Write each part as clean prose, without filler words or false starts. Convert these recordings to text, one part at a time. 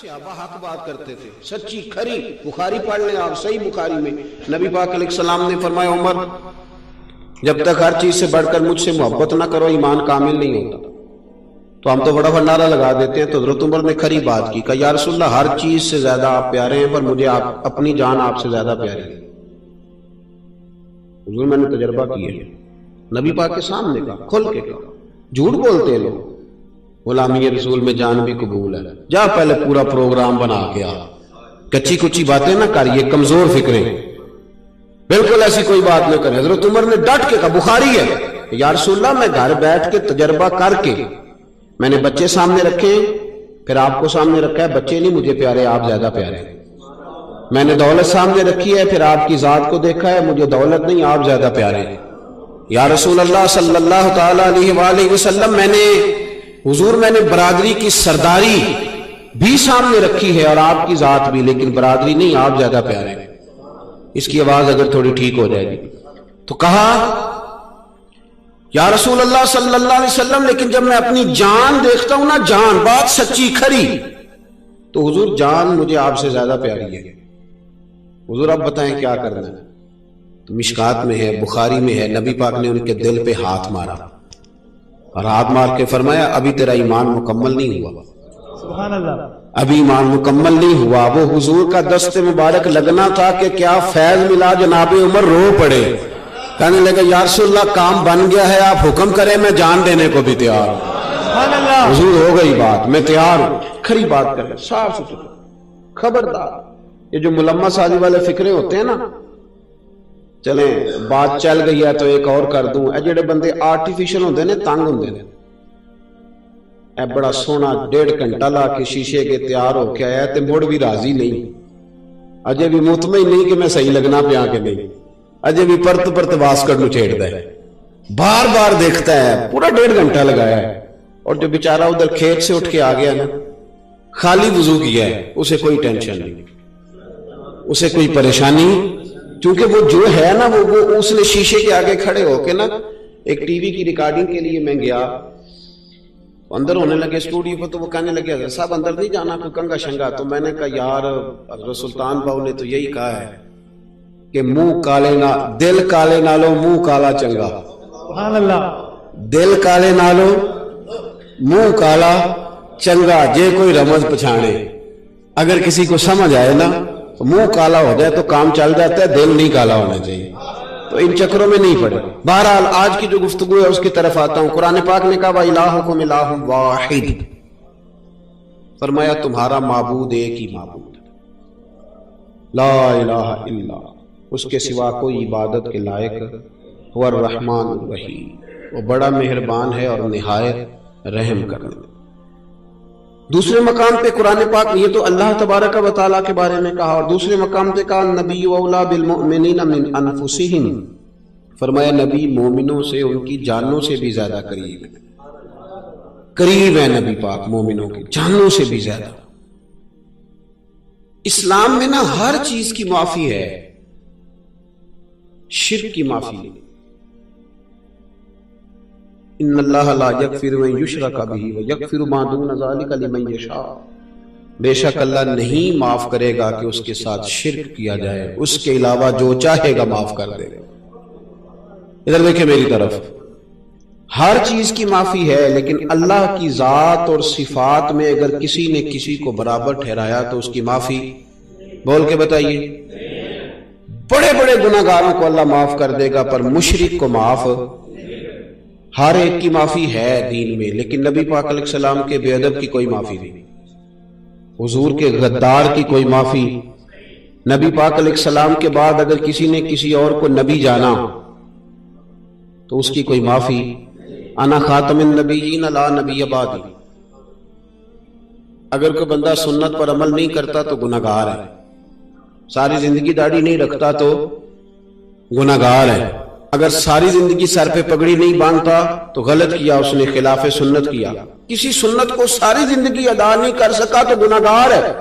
صحابہ حق بات کرتے تھے، سچی کھری. بخاری پڑھ لیں آپ، صحیح بخاری میں نبی پاک علیہ السلام نے فرمایا عمر جب تک ہر چیز سے بڑھ کر مجھ سے محبت نہ کرو ایمان کامل نہیں ہوتا. تو ہم تو بڑا نعرہ لگا دیتے ہیں. تو حضرت عمر نے کھری بات کی، کہا یا رسول اللہ ہر چیز سے زیادہ آپ پیارے ہیں، پر مجھے اپنی جان آپ سے زیادہ پیاری ہے. حضور میں نے تجربہ کیا ہے، نبی پاک کے سامنے کہا، کھل کے کہا. جھوٹ بولتے ہیں لوگ. غلامی رسول میں جان بھی قبول ہے. جا پہلے پورا پروگرام بنا کے آ، کچی کچی باتیں نہ کر، یہ کمزور فکریں، بالکل ایسی کوئی بات نہ کریں. حضرت عمر نے ڈٹ کے کہا، بخاری ہے، یا رسول اللہ میں گھر بیٹھ کے تجربہ کر کے میں نے بچے سامنے رکھے، پھر آپ کو سامنے رکھا ہے. بچے نہیں مجھے پیارے، آپ زیادہ پیارے. میں نے دولت سامنے رکھی ہے، پھر آپ کی ذات کو دیکھا ہے، مجھے دولت نہیں، آپ زیادہ پیارے. یا رسول اللہ صلی اللہ تعالی علیہ وآلہ وسلم میں نے برادری کی سرداری بھی سامنے رکھی ہے اور آپ کی ذات بھی، لیکن برادری نہیں، آپ زیادہ پیارے. اس کی آواز اگر تھوڑی ٹھیک ہو جائے گی. تو کہا یا رسول اللہ صلی اللہ علیہ وسلم لیکن جب میں اپنی جان دیکھتا ہوں نا، جان بات سچی کھری، تو حضور جان مجھے آپ سے زیادہ پیاری ہے. حضور اب بتائیں کیا کرنا ہے؟ تو مشکات میں ہے، بخاری میں ہے، نبی پاک نے ان کے دل پہ ہاتھ مارا اور ہاتھ مار کے فرمایا ابھی تیرا ایمان مکمل نہیں ہوا. سبحان اللہ. ابھی ایمان مکمل نہیں ہوا. وہ حضور کا دست مبارک لگنا تھا کہ کیا فیض ملا، جناب عمر رو پڑے، کہنے لگا یا رسول اللہ کام بن گیا ہے، آپ حکم کریں، میں جان دینے کو بھی تیار ہوں. سبحان اللہ. حضور ہو گئی بات، میں تیار ہوں. کھری بات کر رہے، صاف ستھرا. خبردار یہ جو ملمہ سازی والے فکرے ہوتے ہیں نا، چلیں بات چل گئی ہے تو ایک اور کر دوں. اے جڑے بندے آرٹیفیشل ہوندے نے، تنگ ہوندے نے، اے بڑا سونا 1.5 گھنٹہ لا کے شیشے کے تیار ہو کے آیا تے مڑ بھی راضی نہیں، اجے بھی مطمئن نہیں کہ میں صحیح لگنا پیا کہ نہیں، اجے بھی پرت واسکٹ نو چھیڑ دے، بار بار دیکھتا ہے، پورا 1.5 گھنٹہ لگایا ہے. اور جو بیچارہ ادھر کھیت سے اٹھ کے آ گیا نا، خالی وضو کیا ہے، اسے کوئی ٹینشن نہیں، اسے کوئی پریشانی، کیونکہ وہ جو ہے نا وہ اس نے شیشے کے آگے کھڑے ہو کے نا، ایک ٹی وی کی ریکارڈنگ کے لیے میں گیا، اندر ہونے لگے اسٹوڈیو پر، تو وہ کہنے لگے حضرت صاحب اندر نہیں جانا، کوئی کنگا شنگا. تو میں نے کہا یار حضرت سلطان باؤ نے تو یہی کہا ہے کہ منہ کالے نہ، دل کالے نالو منہ کالا چنگا. سبحان اللہ. دل کالے نالو منہ کالا چنگا. جے کوئی رمز پچھانے، اگر کسی کو سمجھ آئے نا، تو منہ کالا ہو جائے تو کام چل جاتا ہے، دل نہیں کالا ہونا چاہیے. تو ان چکروں میں نہیں پڑے. بہرحال آج کی جو گفتگو ہے اس کی طرف آتا ہوں. قرآن پاک نے کہا وَإِلَٰهُكُمْ إِلَٰهٌ وَاحِدٌ، فرمایا تمہارا معبود ایک ہی معبود ہے، لا الہ الا، اس کے سوا کوئی عبادت کے لائق. هو الرحمن الرحیم، وہ بڑا مہربان ہے اور نہایت رحم کرنے. دوسرے مقام پہ قرآن پاک، یہ تو اللہ تبارک و تعالیٰ کے بارے میں کہا، اور دوسرے مقام پہ کہا نبی اولا بالمؤمنین من انفسہم، فرمایا نبی مومنوں سے ان کی جانوں سے بھی زیادہ قریب ہے. قریب ہے نبی پاک مومنوں کی جانوں سے بھی زیادہ. اسلام میں نا ہر چیز کی معافی ہے، شرک کی معافی نہیں. ان اللہ لا یغفر ان یشرک بہ ویغفر ما دون ذلک لمن یشاء، بے شک اللہ نہیں معاف کرے گا کہ اس کے ساتھ شرک کیا جائے، اس کے علاوہ جو چاہے گا معاف کر دے گا. ادھر دیکھیں میری طرف، ہر چیز کی معافی ہے، لیکن اللہ کی ذات اور صفات میں اگر کسی نے کسی کو برابر ٹھہرایا تو اس کی معافی، بول کے بتائیے. بڑے بڑے گناہگاروں کو اللہ معاف کر دے گا، پر مشرک کو معاف. ہر ایک کی معافی ہے دین میں، لیکن نبی پاک علیہ السلام کے بے ادب کی کوئی معافی نہیں، حضور کے غدار کی کوئی معافی. نبی پاک علیہ السلام کے بعد اگر کسی نے کسی اور کو نبی جانا تو اس کی کوئی معافی. انا خاتم النبیین لا نبی بعدی. اگر کوئی بندہ سنت پر عمل نہیں کرتا تو گناہگار ہے، ساری زندگی داڑھی نہیں رکھتا تو گناہگار ہے، اگر ساری زندگی سر پہ پگڑی نہیں باندھتا تو غلط کیا، اس نے خلاف سنت کیا. کسی سنت کو ساری زندگی ادا نہیں کر سکا تو گناہگار ہے،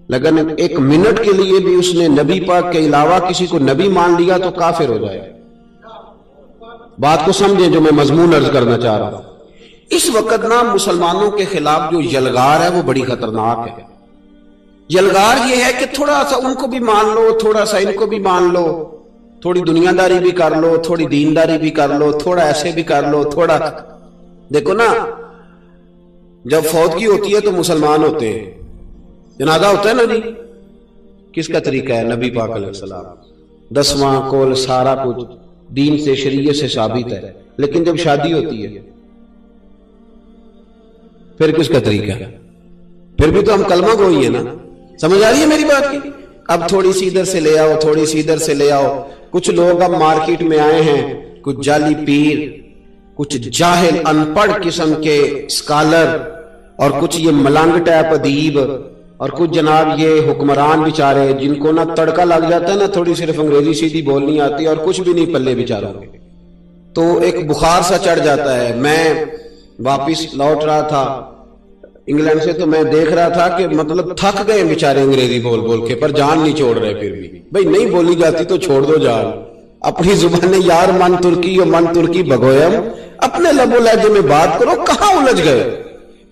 لیکن ایک منٹ کے لیے بھی اس نے نبی پاک کے علاوہ کسی کو نبی مان لیا تو کافر ہو جائے. بات کو سمجھیں جو میں مضمون عرض کرنا چاہ رہا ہوں. اس وقت نا مسلمانوں کے خلاف جو یلغار ہے وہ بڑی خطرناک ہے. یلغار یہ ہے کہ تھوڑا سا ان کو بھی مان لو، تھوڑا سا ان کو بھی مان لو، تھوڑی دنیا داری بھی کر لو، تھوڑی دینداری بھی کر لو، تھوڑا ایسے بھی کر لو، تھوڑا. دیکھو نا جب فوتگی ہوتی ہے تو مسلمان ہوتے ہیں، جنازہ ہوتا ہے نا جی، کس کا طریقہ ہے؟ نبی پاک علیہ السلام. 10واں کول سارا کچھ دین سے شریعت سے ثابت ہے. لیکن جب شادی ہوتی ہے پھر کس کا طریقہ ہے؟ پھر بھی تو ہم کلمہ گوئی ہیں نا. سمجھ آ رہی ہے میری بات کی؟ اب تھوڑی سی ادھر سے لے آؤ، تھوڑی سی ادھر سے لے آؤ. کچھ لوگ اب مارکیٹ میں آئے ہیں، کچھ جعلی پیر، کچھ جاہل ان پڑھ قسم کے اسکالر، اور کچھ یہ ملنگ ٹائپ ادیب، اور کچھ جناب یہ حکمران بیچارے جن کو نا تڑکا لگ جاتا ہے نا، تھوڑی صرف انگریزی سیدھی بولنی آتی اور کچھ بھی نہیں پلے بیچاروں کے، تو ایک بخار سا چڑھ جاتا ہے. میں واپس لوٹ رہا تھا انگلینڈ سے تو میں دیکھ رہا تھا کہ مطلب تھک گئے بیچارے انگریزی بول بول کے، پر جان نہیں چھوڑ رہے. پھر بھی بھائی نہیں بولی جاتی تو چھوڑ دو جان. اپنی زبان یار من ترکی اور من ترکی بگویم، اپنے لب و لہجے میں بات کرو. کہاں الجھ گئے؟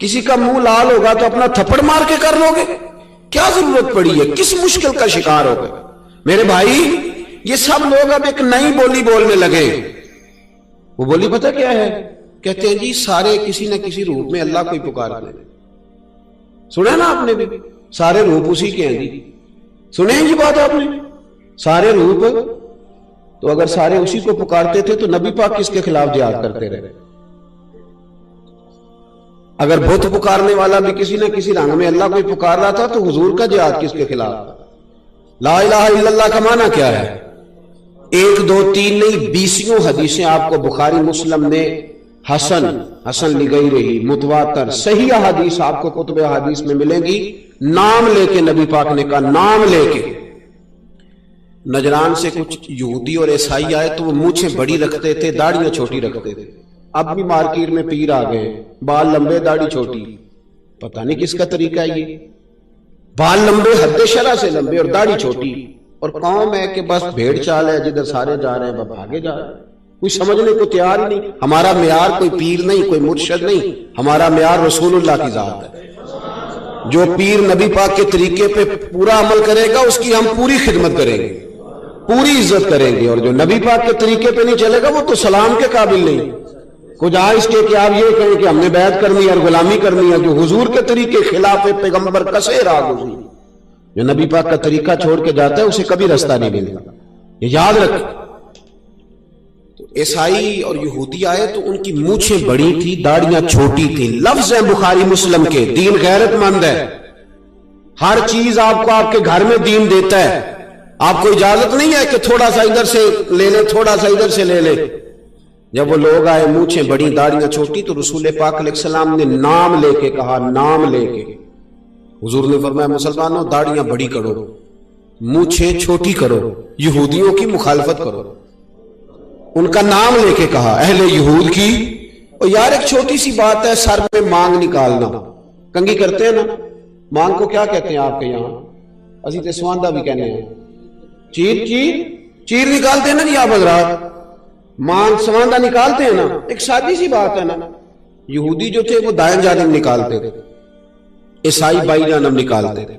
کسی کا منہ لال ہوگا تو اپنا تھپڑ مار کے کر لو گے؟ کیا ضرورت پڑی ہے؟ کس مشکل کا شکار ہو گئے؟ میرے بھائی یہ سب لوگ اب ایک نئی بولی بولنے لگے. وہ بولی پتہ کیا ہے؟ کہتے ہیں جی سارے کسی نہ کسی روپ میں اللہ کو ہی پکارتے ہیں. سنا نا آپ نے بھی؟ سارے روپ اسی کے ہیں جی. سنے ہیں یہ بات آپ نے؟ سارے روپ. تو اگر سارے اسی کو پکارتے تھے تو نبی پاک کس کے خلاف جہاد کرتے رہے؟ اگر بت پکارنے والا بھی کسی نہ کسی رنگ میں اللہ کو ہی پکار رہا تھا تو حضور کا جہاد کس کے خلاف تھا؟ لا الہ الا اللہ کا معنی کیا ہے؟ 1 2 3 نہیں 20 حدیثیں آپ کو بخاری مسلم نے حسن لگئی رہی، متواتر صحیح حدیث آپ کو کتب حدیث میں ملیں گی. نام لے کے نبی پاک نے کہا، نام لے کے. نجران سے کچھ یہودی اور عیسائی آئے تو وہ مونچھیں بڑی رکھتے تھے، داڑیاں چھوٹی رکھتے تھے. اب بھی مارکیٹ میں پیر آ گئے، بال لمبے داڑھی چھوٹی. پتہ نہیں کس کا طریقہ ہے یہ؟ بال لمبے حد شرع سے لمبے اور داڑھی چھوٹی، اور قوم ہے کہ بس بھیڑ چال ہے، جدھر سارے جا رہے ہیں وہ آگے جا رہے ہیں. کوئی سمجھنے کو تیار ہی نہیں. ہمارا معیار کوئی پیر نہیں، کوئی مرشد نہیں، ہمارا معیار رسول اللہ کی ذات ہے. جو پیر نبی پاک کے طریقے پہ پورا عمل کرے گا اس کی ہم پوری خدمت کریں گے، پوری عزت کریں گے. اور جو نبی پاک کے طریقے پہ نہیں چلے گا وہ تو سلام کے قابل نہیں. کچھ اس کے کہ آپ یہ کہیں کہ ہم نے بیعت کرنی ہے اور غلامی کرنی ہے. جو حضور کے طریقے خلاف پیغمبر کسے راہ گزری، جو نبی پاک کا طریقہ چھوڑ کے جاتا ہے اسے کبھی رستہ نہیں ملتا. یہ یاد رکھ. تو عیسائی اور یہودی آئے تو ان کی مونچھیں بڑی تھی، داڑیاں چھوٹی تھیں. لفظ ہے بخاری مسلم کے. دین غیرت مند ہے، ہر چیز آپ کو آپ کے گھر میں دین دیتا ہے. آپ کو اجازت نہیں ہے کہ تھوڑا سا ادھر سے لے لے، تھوڑا سا ادھر سے لے لے. جب وہ لوگ آئے مونچھیں بڑی داڑیاں چھوٹی تو رسول پاک علیہ السلام نے نام لے کے کہا، نام لے کے. حضور نے فرمایا مسلمانوں داڑیاں بڑی کرو، مونچھیں چھوٹی کرو، یہودیوں کی مخالفت کرو. ان کا نام لے کے کہا، اہل یہود کی. اور یار ایک چھوٹی سی بات ہے، سر میں مانگ نکالنا. کنگھی کرتے ہیں نا، مانگ کو کیا کہتے ہیں آپ کے یہاں؟ اسی تے سواندہ بھی کہنے ہیں. چیر چیر چیر نکالتے ہیں نا جی آپ حضرات، مان سواندہ نکالتے ہیں نا. ایک سادی سی بات ہے نا. یہودی جو تھے وہ دائیں جانب نکالتے تھے، عیسائی بائی جانب نکالتے تھے.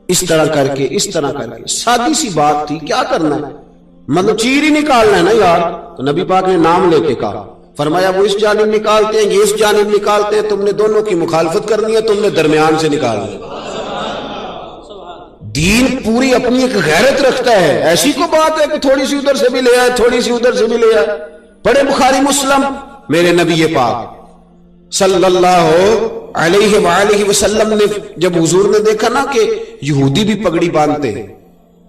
اس طرح کر کے، اس طرح کر کے، سادی سی بات تھی. کیا کرنا ہے؟ مطلب چیر ہی نکالنا ہے نا یار. تو نبی پاک نے نام لے کے کہا، فرمایا وہ اس جانب نکالتے ہیں، یہ اس جانب نکالتے ہیں، تم نے دونوں کی مخالفت کرنی ہے، تم نے درمیان سے نکالنا ہے. دین پوری اپنی ایک غیرت رکھتا ہے. ایسی کو بات ہے کہ تھوڑی سی ادھر سے بھی لے آئے، تھوڑی سی ادھر سے بھی لے آئے. پڑھے بخاری مسلم. میرے نبی پاک صلی اللہ علیہ وآلہ وسلم نے جب حضور نے دیکھا نا کہ یہودی بھی پگڑی باندھتے ہیں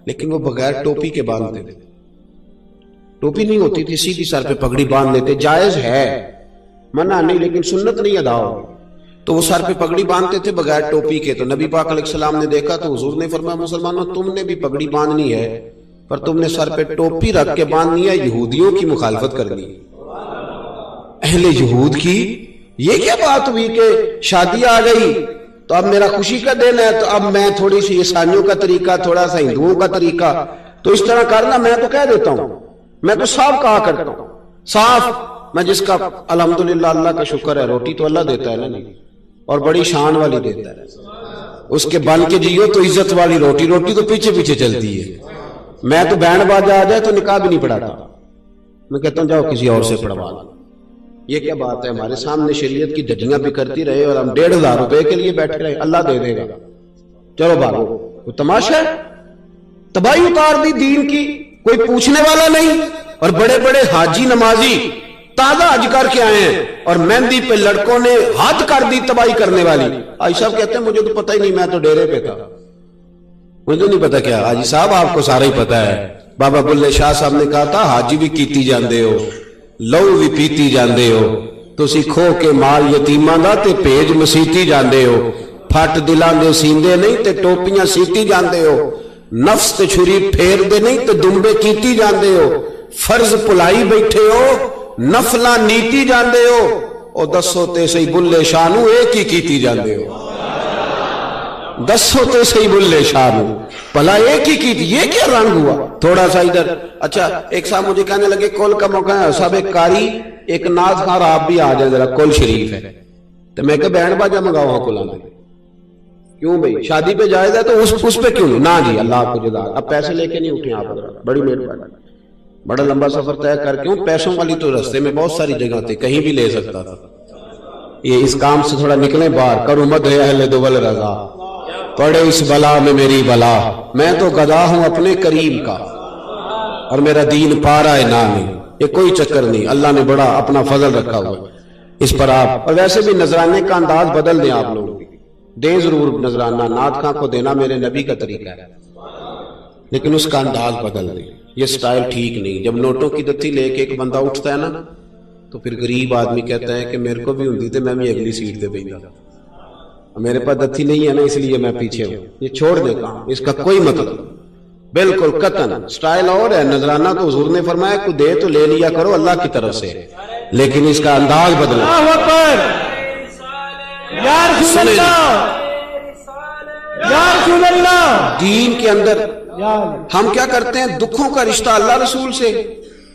لیکن وہ بغیر ٹوپی کے باندھتے تھے. ٹوپی نہیں ہوتی تھی، سیدھی سر پہ پگڑی باندھ لیتے. جائز ہے، منع نہیں، لیکن سنت نہیں ادا ہو. تو وہ سر پہ پگڑی باندھتے تھے بغیر ٹوپی کے. تو نبی پاک علیہ السلام نے دیکھا تو حضور نے فرمایا مسلمانوں تم نے بھی پگڑی باندھنی ہے، پر تم نے سر پہ ٹوپی رکھ کے باندھنی ہے، یہودیوں کی مخالفت کرنی ہے، اہل یہود کی. یہ کیا بات ہوئی کہ شادی آ گئی تو اب میرا خوشی کا دن ہے تو اب میں تھوڑی سی عیسائیوں کا طریقہ، تھوڑا سا ہندوؤں کا طریقہ تو اس طرح کرنا. میں تو کہہ دیتا ہوں، میں تو صاف کہا کرتا ہوں، صاف میں جس کا الحمدللہ اللہ کا شکر ہے روٹی تو اللہ دیتا ہے نا نہیں، اور بڑی شان والی دیتا ہے، اس کے بن کے جیو تو عزت والی روٹی، روٹی تو پیچھے پیچھے چلتی ہے۔ میں تو بینڈ باجا آ جائے تو نکاح بھی نہیں پڑھاتا، میں کہتا ہوں جاؤ کسی اور سے پڑھوا لو۔ یہ کیا بات ہے، ہمارے سامنے شریعت کی دھجیاں بھی کرتی رہے اور ہم 1,500 روپے کے لیے بیٹھے رہے، اللہ دے دے گا، چلو بھاگو۔ وہ تماشا ہے، تباہی اتار دی دین کی، کوئی پوچھنے والا نہیں، اور بڑے بڑے حاجی نمازی تازہ حج کر کے آئے ہیں اور مہندی پہ لڑکوں نے حد کر دی تباہی کرنے والی۔ حاجی صاحب کہتے ہیں مجھے تو پتہ ہی نہیں، میں تو ڈیرے پہ تھا، مجھے نہیں پتا کیا۔ حاجی صاحب آپ کو سارا ہی پتا ہے، بابا بلے شاہ صاحب نے کہا تھا حاجی بھی کیتی جاندے ہو، لو بھی پیتی جاندے ہو، تسی کھو کے مال یتیماں دا تے بھیج مسیتی جاندے ہو، پھٹ دلاں دے سیندے نہیں تے ٹوپیاں سیتی جاندے ہو، نفس تے چھری پھیر دے نہیں تے دمبے کیتی جاندے ہو، فرض پلائی بیٹھے ہو، نفلاں نیتی جاندے ہو، او دسو تے صحیح بلے شاہ نو ایک ہی کیتی جاندے ہو، دسو تے صحیح بلے شاہ نو بھلا ایک ہی کی تھی۔ یہ کیا رنگ ہوا؟ تھوڑا سا ادھر۔ اچھا ایک صاحب مجھے کہنے لگے کول کا موقع ہے صاحب، ایک قاری ایک ناز خار آپ بھی آ جائیں ذرا، کول شریف ہے، تو میں کہ بینڈ باجا منگاؤ ہاں کول آنے، کیوں بھائی شادی پہ جائز ہے تو اس پہ کیوں نہیں؟ نہ جی اللہ آپ کو جزا، اب پیسے لے کے نہیں اٹھیں آپ، بڑی مہربانی، بڑا لمبا سفر طے کر کے، پیسوں والی تو رستے میں بہت ساری جگہ تھی، کہیں بھی لے سکتا تھا، یہ اس کام سے تھوڑا نکلیں باہر، کروں مد ہے اہل دول رضا، پڑے اس بلا میں میری بلا، میں تو گدا ہوں اپنے کریم کا اور میرا دین پارا ہے نامی، یہ کوئی چکر نہیں، اللہ نے بڑا اپنا فضل رکھا ہوا اس پر آپ۔ اور ویسے بھی نذرانے کا انداز بدل دیں آپ لوگ، دیں ضرور نذرانہ، نعت خاں کو دینا میرے نبی کا طریقہ ہے، لیکن اس کا انداز بدل دیں، یہ سٹائل ٹھیک نہیں۔ جب نوٹوں کی دتی لے کے ایک بندہ اٹھتا ہے نا تو پھر غریب آدمی کہتا ہے کہ میرے کو بھی ہوندی تھے میں بھی اگلی سیٹ پہ بیٹھا، میرے پاس دتی نہیں ہے نا اس لیے میں پیچھے ہوں، یہ چھوڑ دے کام، اس کا کوئی مطلب بالکل قطعاً۔ سٹائل اور ہے، نذرانہ تو حضور نے فرمایا کو دے تو لے لیا کرو اللہ کی طرف سے، لیکن اس کا انداز بدلو۔ اللہ اکبر، یا رسول اللہ، یا رسول اللہ۔ دین کے اندر یا اللہ، ہم کیا کرتے ہیں، دکھوں کا رشتہ اللہ رسول سے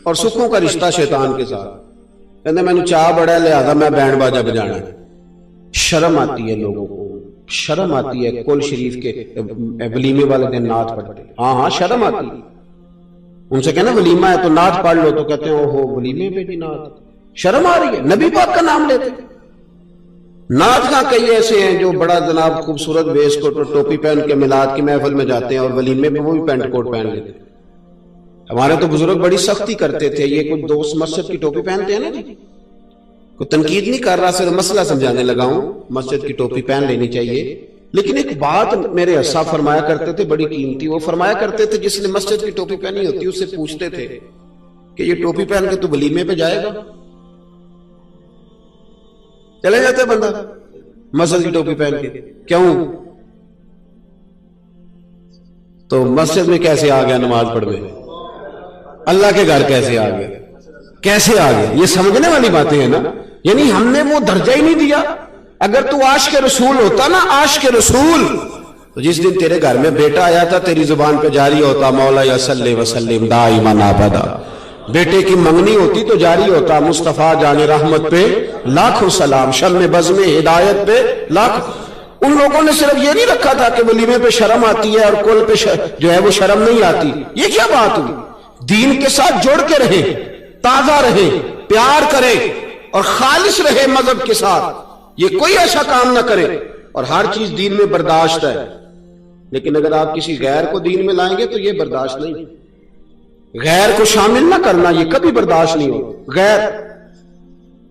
اور سکھوں کا رشتہ شیطان کے ساتھ، کہتے میں نے چاہ بڑا ہے لہذا میں بینڈ باجا بجانا ہے۔ شرم آتی ہے لوگوں کو، شرم آتی ہے کل شریف کے ولیمے والے دن نعت پڑھتے، ہاں شرم آتی ہے، ان سے کہنا ولیمہ ہے تو نعت پڑھ لو، تو کہتے ہیں اوہو ولیمے پہ بھی نعت، شرم آ رہی ہے، نبی پاک کا نام لیتے۔ نعت خاں کئی ایسے ہیں جو بڑا جناب خوبصورت ویس کوٹ اور ٹوپی پہن کے میلاد کی محفل میں جاتے ہیں اور ولیمے پہ وہ بھی پینٹ کوٹ پہن لیتے ہیں۔ ہمارے تو بزرگ بڑی سختی کرتے تھے، یہ کچھ دوست مسجد کی ٹوپی پہنتے ہیں نا جی، کوئی تنقید نہیں کر رہا، صرف مسئلہ سمجھانے لگا ہوں، مسجد کی ٹوپی پہن لینی چاہیے، لیکن ایک بات میرے اسا فرمایا کرتے تھے بڑی قیمتی، وہ فرمایا کرتے تھے جس نے مسجد کی ٹوپی پہنی ہوتی اس سے پوچھتے تھے کہ یہ ٹوپی پہن کے تو ولیمے پہ جائے گا؟ چلے جاتا ہے بندہ مسجد کی ٹوپی پہن کے، کیوں؟ تو مسجد میں کیسے آ گیا نماز پڑھنے، اللہ کے گھر کیسے آ گیا، کیسے آ گیا؟ یہ سمجھنے والی باتیں ہیں نا، یعنی ہم نے وہ درجہ ہی نہیں دیا۔ اگر تو عاشق رسول ہوتا نا، عاشق رسول، تو جس دن تیرے گھر میں بیٹا آیا تھا تیری زبان پہ جاری ہوتا مولا یا صلی وسلم دائما ابدا، بیٹے کی منگنی ہوتی تو جاری ہوتا مصطفیٰ جان رحمت پہ لاکھوں سلام، شم بزم ہدایت پہ لاکھ۔ ان لوگوں نے صرف یہ نہیں رکھا تھا کہ ولیمے پہ شرم آتی ہے اور کل پہ جو ہے وہ شرم نہیں آتی، یہ کیا بات ہوئی؟ دین کے ساتھ جڑ کے رہے، تازہ رہے، پیار کرے اور خالص رہے مذہب کے ساتھ، یہ کوئی ایسا کام نہ کرے، اور ہر چیز دین میں برداشت ہے، لیکن اگر آپ کسی غیر کو دین میں لائیں گے تو یہ برداشت نہیں، غیر کو شامل نہ کرنا یہ کبھی برداشت نہیں ہو۔ غیر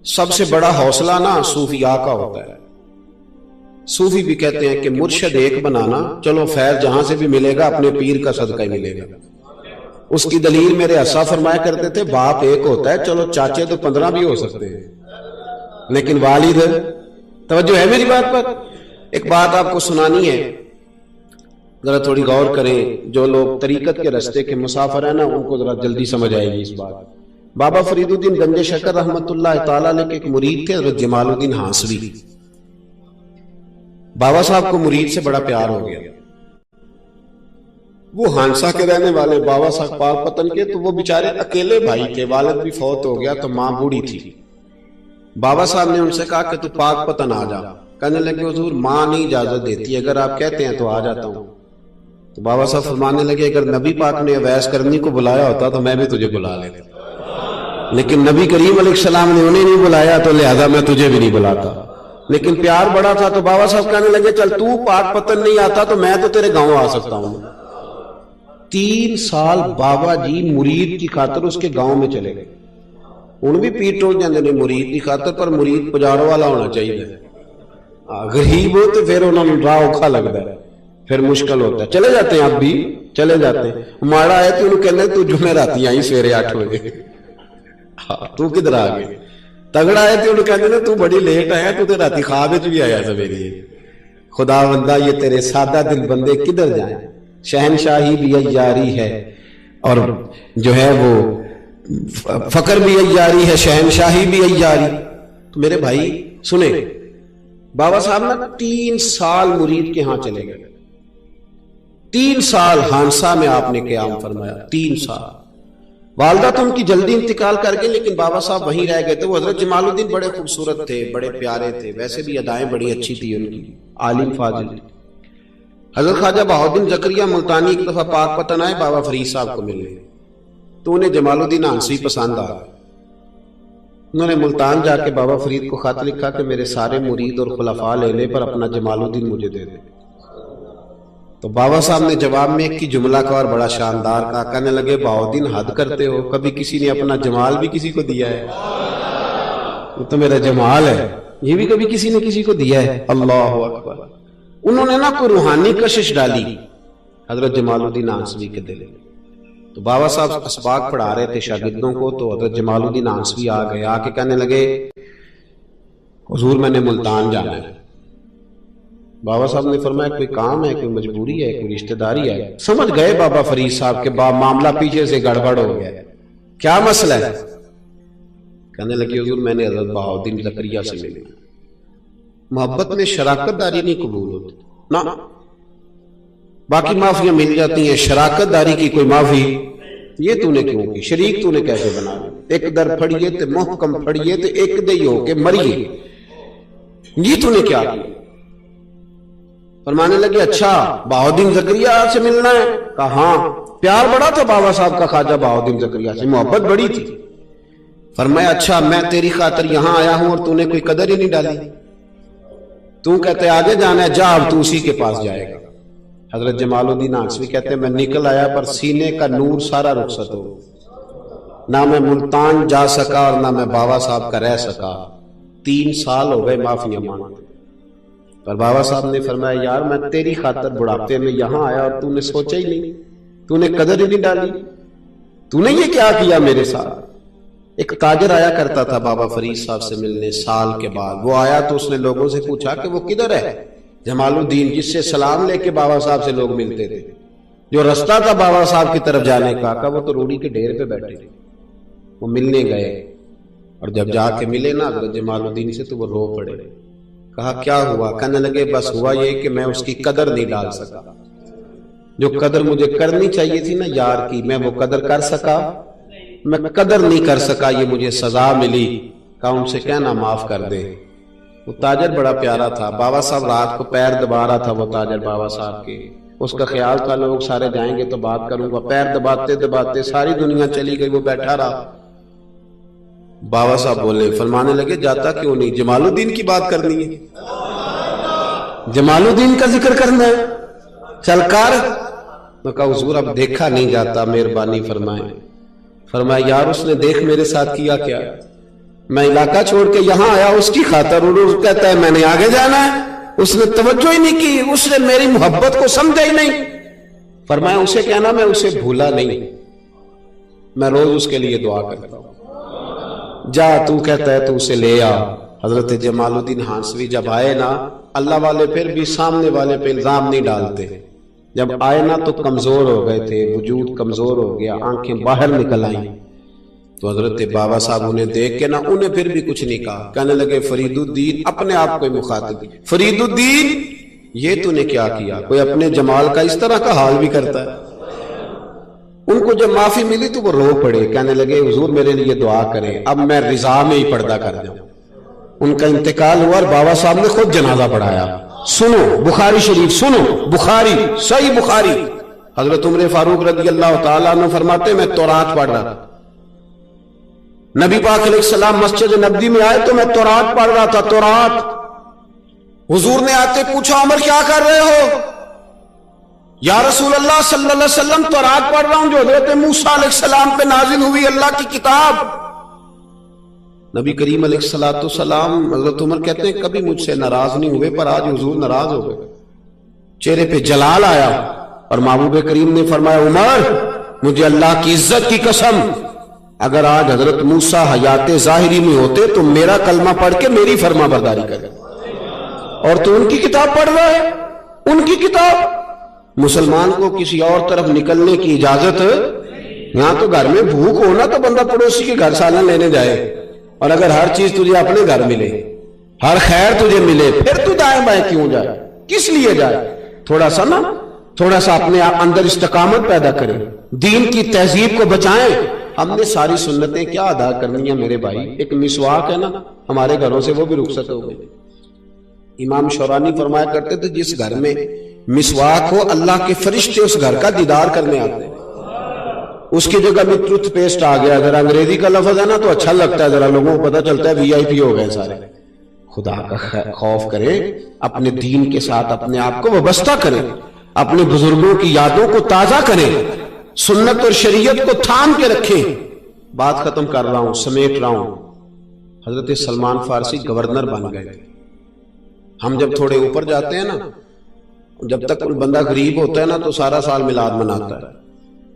سب سے بڑا حوصلہ نا صوفیاء کا ہوتا ہے، صوفی بھی کہتے ہیں کہ مرشد ایک بنانا، چلو فیض جہاں سے بھی ملے گا اپنے پیر کا صدقہ ہی ملے گا۔ اس کی دلیل میرے اسا فرمایا کرتے تھے باپ ایک ہوتا ہے، چلو چاچے تو 15 بھی ہو سکتے ہیں، لیکن والد، توجہ ہے میری بات پر؟ ایک بات آپ کو سنانی ہے، ذرا تھوڑی غور کریں، جو لوگ طریقت کے رستے کے مسافر ہیں نا ان کو ذرا جلدی سمجھ آئے گی اس بات۔ بابا فرید الدین گنج شکر رحمت اللہ تعالیٰ علیہ کے ایک مرید تھے حضرت جمال الدین ہانسوی، بابا صاحب کو مرید سے بڑا پیار ہو گیا، وہ ہانسا کے رہنے والے بابا صاحب پاک پتن کے، تو وہ بیچارے اکیلے بھائی تھے، والد بھی فوت ہو گیا تو ماں بوڑھی تھی، بابا صاحب نے ان سے کہا کہ تو پاک پتن آ جا. کہنے لگے حضور ماں نہیں اجازت دیتی، اگر آپ کہتے ہیں تو آ جاتا ہوں. تو بابا صاحب فرمانے لگے اگر نبی پاک نے اویس کرنی کو بلایا ہوتا تو میں بھی تجھے بلا لیتا، لیکن نبی کریم علیہ السلام نے انہیں نہیں بلایا تو لہذا میں تجھے بھی نہیں بلاتا. لیکن پیار بڑا تھا تو بابا صاحب کہنے لگے چل تو پاک پتن نہیں آتا تو میں تو تیرے گاؤں آ سکتا ہوں. 3 سال بابا جی مرید کی خاطر اس کے گاؤں میں چلے گئے. ان بھی پیٹ ٹوٹ جاندے نے مرید کی خاطر، پر مرید پجاروں والا ہونا چاہیے. غریب ہو تو پھر انہوں نے راہ اوکھا لگتا ہے، پھر مشکل ہوتا ہے. چلے جاتے ہیں اب بھی چلے جاتے ہیں. ماڑا ہے تو انہوں کہنے تو جمعہ راتی آئی سویرے 8 بجے، تو کدھر آ گئے. تگڑا ہے تو انہوں کہنے تو بڑی لیٹ آیا، تو راتی خواب وچ بھی آیا سویرے. خدا بندہ یہ تیرے سادہ دل بندے کدھر جائیں. شہنشاہی بھی عیاری ہے اور جو ہے وہ فقر بھی عیاری ہے، شہنشاہی بھی عیاری. تو میرے بھائی سنیں، بابا صاحب نا 3 سال مرید کے ہاں چلے گئے. 3 سال ہانسا میں آپ نے قیام فرمایا. 3 سال. والدہ تو ان کی جلدی انتقال کر گئی لیکن بابا صاحب وہیں رہ گئے تھے. وہ حضرت جمال الدین بڑے خوبصورت تھے، بڑے پیارے تھے، ویسے بھی ادائیں بڑی اچھی تھی ان کی، عالم فاضل. حضرت خواجہ بہاؤالدین زکریا ملتانی ایک دفعہ پاک پتن آئے بابا فرید صاحب کو ملنے، تو انہیں جمال الدین آنسی پسند آ گئے. انہوں نے ملتان جا کے بابا فرید کو خط لکھا کہ میرے سارے مرید اور خلفاء لینے پر اپنا جمال الدین مجھے دے دیں. تو بابا صاحب نے جواب میں ایک کی جملہ کا اور بڑا شاندار کہا. کہنے لگے بہاؤالدین حد کرتے ہو، کبھی کسی نے اپنا جمال بھی کسی کو دیا ہے؟ وہ تو میرا جمال ہے، یہ بھی کبھی کسی نے کسی کو دیا ہے؟ اللہ اکبر. انہوں نے نا کوئی روحانی کشش ڈالی حضرت جمال الدین آنسوی کے دل میں. تو بابا صاحب اسباق پڑھا رہے تھے شاگردوں کو، تو حضرت جمال الدین آنسوی آ گئے. آ کے کہنے لگے حضور میں نے ملتان جانا ہے. بابا صاحب نے فرمایا کوئی کام ہے، کوئی مجبوری ہے، کوئی رشتہ داری ہے؟ سمجھ گئے بابا فرید صاحب کے معاملہ پیچھے سے گڑبڑ ہو گیا، کیا مسئلہ ہے؟ کہنے لگے حضور میں نے حضرت بہاؤالدین زکریا سے ملنا. محبت میں شراکت داری نہیں قبول ہوتی نا، باقی معافیاں مل جاتی ہیں، شراکت داری کی کوئی معافی یہ تو نے کیوں کی؟ شریک تو نے کیسے بنا لیا؟ ایک در پھڑیے تے محکم پھڑیے تے ایک دے ہو کے مریے، یہ تو نے کیا کیا؟ فرمانے لگے اچھا بہاؤالدین زکریا سے ملنا ہے؟ کہا ہاں. پیار بڑا تھا بابا صاحب کا خواجہ بہاؤالدین زکریا سے، محبت بڑی تھی. فرمایا اچھا میں تیری خاطر یہاں آیا ہوں اور تو نے کوئی قدر ہی نہیں ڈالی. تو کہتے آگے جانا ہے، جا اب تو اسی کے پاس جائے گا. حضرت جمال الدین آنسوی کہتے ہیں میں نکل آیا پر سینے کا نور سارا رخصت ہو، نہ میں ملتان جا سکا اور نہ میں بابا صاحب کا رہ سکا. 3 سال ہو گئے معافیاں مانگتے. پر بابا صاحب نے فرمایا یار میں تیری خاطر بڑھاپے میں یہاں آیا اور تو نے سوچا ہی نہیں، تو نے قدر ہی نہیں ڈالی، تو نے یہ کیا کیا میرے ساتھ. ایک تاجر آیا کرتا تھا بابا فرید صاحب سے ملنے سال کے بعد. وہ آیا تو اس نے لوگوں سے پوچھا کہ وہ کدھر ہے جمال الدین جس سے سلام لے کے بابا صاحب سے لوگ ملتے تھے، جو رستہ تھا بابا صاحب کی طرف جانے کا. کہا وہ تو روڑی کے ڈھیر پہ بیٹھے تھے. وہ ملنے گئے اور جب جا کے ملے نا حضرت جمال الدین سے تو وہ رو پڑے. کہا کیا ہوا؟ کہنے لگے بس ہوا یہ کہ میں اس کی قدر نہیں ڈال سکا، جو قدر مجھے کرنی چاہیے تھی نا یار کی میں وہ قدر کر سکا، میں قدر نہیں کر سکا، یہ مجھے سزا ملی. کہا ان سے کہنا معاف کر دے. وہ تاجر بڑا پیارا تھا. بابا صاحب رات کو پیر دبا رہا تھا وہ تاجر بابا صاحب کے. اس کا خیال تھا لوگ سارے جائیں گے تو بات کروں گا. پیر دباتے دباتے ساری دنیا چلی گئی، وہ بیٹھا رہا. بابا صاحب بولے، فرمانے لگے جاتا کیوں نہیں؟ جمال الدین کی بات کرنی ہے، جمال الدین کا ذکر کرنا ہے، چل کر. میں کہا حضور اب دیکھا نہیں جاتا، مہربانی فرمائیں. فرمایا یار اس نے دیکھ میرے ساتھ کیا کیا، میں علاقہ چھوڑ کے یہاں آیا اس کی خاطر، اور کہتا ہے میں نے آگے جانا ہے. اس نے توجہ ہی نہیں کی، اس نے میری محبت کو سمجھا ہی نہیں. فرمایا اسے کہنا میں اسے بھولا نہیں، میں روز اس کے لیے دعا کرتا ہوں. جا تو کہتا ہے تو اسے لے آ. حضرت جمال الدین ہانسوی جب آئے نا، اللہ والے پھر بھی سامنے والے پہ الزام نہیں ڈالتے. جب آئے نا تو کمزور ہو گئے تھے، وجود کمزور ہو گیا، آنکھیں باہر نکل آئیں. تو حضرت بابا صاحب انہیں دیکھ کے نا انہیں پھر بھی کچھ نہیں کہا. کہنے لگے فرید الدین، اپنے آپ کو مخاطب، فرید الدین یہ تو نے کیا کیا؟ کوئی اپنے جمال کا اس طرح کا حال بھی کرتا ہے. ان کو جب معافی ملی تو وہ رو پڑے. کہنے لگے حضور میرے لیے دعا کریں، اب میں رضا میں ہی پردہ کر جاؤں. ان کا انتقال ہوا اور بابا صاحب نے خود جنازہ پڑھایا. سنو بخاری شریف، سنو بخاری، صحیح بخاری. حضرت عمر فاروق رضی اللہ تعالیٰ عنہ فرماتے میں تورات پڑھ رہا تھا. نبی پاک علیہ السلام مسجد نبوی میں آئے تو میں تورات پڑھ رہا تھا. تورات. حضور نے آتے پوچھا عمر کیا کر رہے ہو؟ یا رسول اللہ صلی اللہ علیہ وسلم تورات پڑھ رہا ہوں جو حضرت موسیٰ علیہ السلام پہ نازل ہوئی اللہ کی کتاب. نبی کریم علیہ السلام حضرت عمر کہتے ہیں کبھی مجھ سے ناراض نہیں ہوئے، پر آج حضور ناراض ہو گئے. چہرے پہ جلال آیا اور محبوب کریم نے فرمایا عمر مجھے اللہ کی عزت کی قسم اگر آج حضرت موسیٰ حیات ظاہری میں ہوتے تو میرا کلمہ پڑھ کے میری فرما برداری کرے، اور تو ان کی کتاب پڑھ رہا ہے، ان کی کتاب. مسلمان کو کسی اور طرف نکلنے کی اجازت، یہاں تو گھر میں بھوک ہونا تو بندہ پڑوسی کے گھر سالن لینے جائے، اور اگر ہر چیز تجھے اپنے گھر ملے، ہر خیر تجھے ملے، پھر تو دائیں بائیں کیوں جائے؟ کس لیے جائے؟ تھوڑا سا اپنے اندر استقامت پیدا کریں، دین کی تہذیب کو بچائیں. ہم نے ساری سنتیں کیا ادا کرنی ہیں میرے بھائی؟ ایک مسواک ہے نا ہمارے گھروں سے وہ بھی رخصت ہو گئی. امام شورانی فرمایا کرتے تھے جس گھر میں مسواک ہو اللہ کے فرشتے اس گھر کا دیدار کرنے آتے ہیں. اس کی جگہ میں ٹوتھ پیسٹ آ گیا، ذرا انگریزی کا لفظ ہے نا تو اچھا لگتا ہے، ذرا لوگوں کو پتہ چلتا ہے وی آئی پی ہو گئے سارے. خدا کا خوف کرے، اپنے دین کے ساتھ اپنے آپ کو وابستہ کریں، اپنے بزرگوں کی یادوں کو تازہ کریں، سنت اور شریعت کو تھام کے رکھیں. بات ختم کر رہا ہوں، سمیٹ رہا ہوں. حضرت سلمان فارسی گورنر بن گئے. ہم جب تھوڑے اوپر جاتے ہیں نا، جب تک کوئی بندہ غریب ہوتا ہے نا تو سارا سال میلاد مناتا ہے،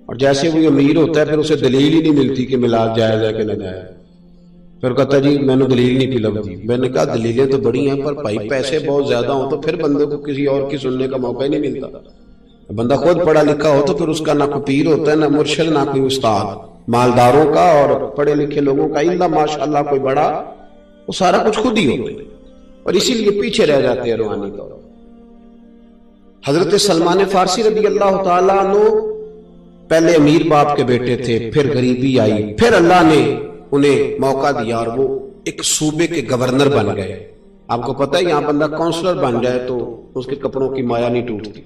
اور جیسے وہ امیر ہوتا ہے پھر اسے دلیل ہی نہیں ملتی کہ میلاد جائز ہے کہ نہ جائز. پھر کہتا جی میں نے دلیل نہیں پی دی. میں نے کہا دلیلیں تو بڑی ہیں پر بھائی پیسے بہت زیادہ ہوں تو پھر بندے کو کسی اور کی سننے کا موقع ہی نہیں ملتا. بندہ خود پڑھا لکھا ہو تو پھر اس کا نہ کوئی پیر ہوتا ہے، نہ مرشد، نہ کوئی استاد. مالداروں کا اور پڑھے لکھے لوگوں کا الا ماشاءاللہ کوئی بڑا، وہ سارا کچھ خود ہی ہوتا ہے، اور اسی لیے پیچھے رہ جاتے ہیں روحانی طور. حضرت سلمان فارسی رضی اللہ تعالیٰ عنہ پہلے امیر باپ کے بیٹے تھے، پھر غریبی آئی، پھر اللہ نے انہیں موقع دیا اور وہ ایک صوبے کے گورنر بن گئے. آپ کو پتہ ہے یہاں بندہ کونسلر بن جائے تو اس کے کپڑوں کی مایا نہیں ٹوٹتی.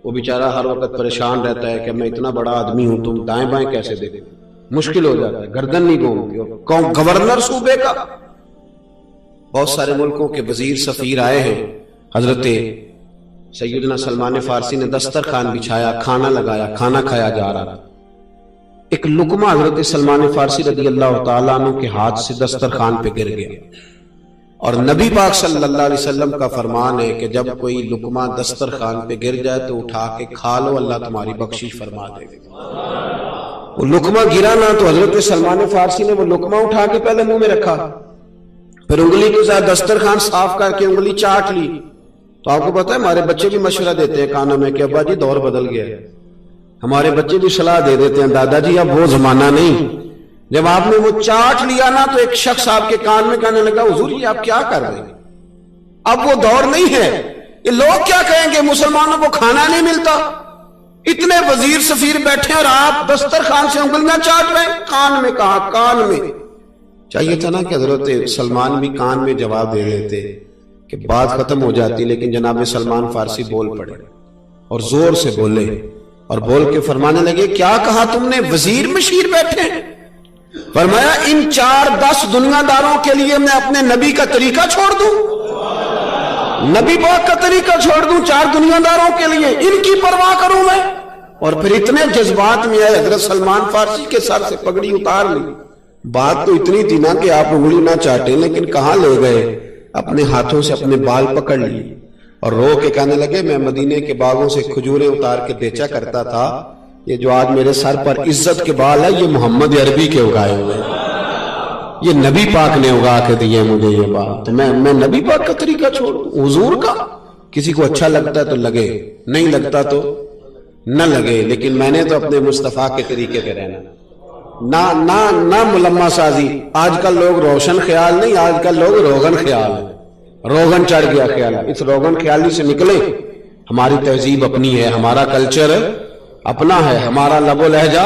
وہ بیچارہ ہر وقت پریشان رہتا ہے کہ میں اتنا بڑا آدمی ہوں تم دائیں بائیں کیسے دے دیں، مشکل ہو جاتا ہے، گردن نہیں گھومتی. گورنر صوبے کا. بہت سارے ملکوں کے وزیر سفیر آئے ہیں. حضرت سیدنا سلمان فارسی نے دسترخوان بچھایا، کھانا لگایا، کھانا کھایا جا رہا. ایک لقمہ حضرت سلمان فارسی رضی اللہ تعالیٰ عنہ کے ہاتھ سے دسترخوان پہ گر گیا، اور نبی پاک صلی اللہ علیہ وسلم کا فرمان ہے کہ جب کوئی لقمہ دسترخوان پہ گر جائے تو اٹھا کے کھا لو، اللہ تمہاری بخشش فرما دے گا. وہ لقمہ گرا نہ تو حضرت سلمان فارسی نے وہ لقمہ اٹھا کے پہلے منہ میں رکھا، پھر انگلی کے ساتھ دسترخوان صاف کر کے انگلی چاٹ لی. تو آپ کو پتا ہے ہمارے بچے بھی مشورہ دیتے ہیں کانوں میں کہ ابا جی دور بدل گیا ہے. ہمارے بچے بھی صلاح دے دیتے ہیں دادا جی اب وہ زمانہ نہیں. جب آپ نے وہ چاٹ لیا نا تو ایک شخص آپ کے کان میں کہنے لگا حضور جی آپ کیا کر رہے ہیں، اب وہ دور نہیں ہے. یہ لوگ کیا کہیں گے مسلمانوں کو کھانا نہیں ملتا، اتنے وزیر سفیر بیٹھے اور آپ دسترخوان سے انگلیاں چاٹ رہے ہیں. کان میں کہا، کان میں. چاہیے تھا نا کہ حضرت سلمان بھی کان میں جواب دے دیتے کہ بات ختم ہو جاتی، لیکن جناب سلمان فارسی بول پڑے اور زور سے بولے اور بول کے فرمانے لگے کیا کہا تم نے؟ وزیر مشیر بیٹھے. فرمایا ان 4-10 دنیا داروں کے لیے میں اپنے نبی کا طریقہ چھوڑ دوں، نبی پاک کا طریقہ چھوڑ دوں 4 دنیا داروں کے لیے، ان کی پرواہ کروں میں؟ اور پھر اتنے جذبات میں آئے حضرت سلمان فارسی کے سر سے پگڑی اتار لی. بات تو اتنی تھی نا کہ آپ انگلی نہ چاٹیں، لیکن کہاں لے گئے؟ اپنے ہاتھوں سے اپنے بال پکڑ لیے اور رو کے کہنے لگے میں مدینے کے باغوں سے کھجوریں اتار کے بیچا کرتا تھا، یہ جو آج میرے سر پر عزت کے بال ہے یہ محمد عربی کے اگائے ہوئے، یہ نبی پاک نے اگا کے دیے مجھے یہ بات. تو میں نبی پاک کا طریقہ چھوڑوں، حضور کا؟ کسی کو اچھا لگتا ہے تو لگے، نہیں لگتا تو نہ لگے، لیکن میں نے تو اپنے مصطفیٰ کے طریقے پہ رہنا. نہ ملمہ سازی. آج کل لوگ روشن خیال نہیں، آج کل لوگ روغن خیال ہے. روغن چڑھ گیا خیال. اس روغن خیالی سے نکلیں. ہماری تہذیب اپنی ہے، ہمارا کلچر اپنا ہے، ہمارا لب و لہجہ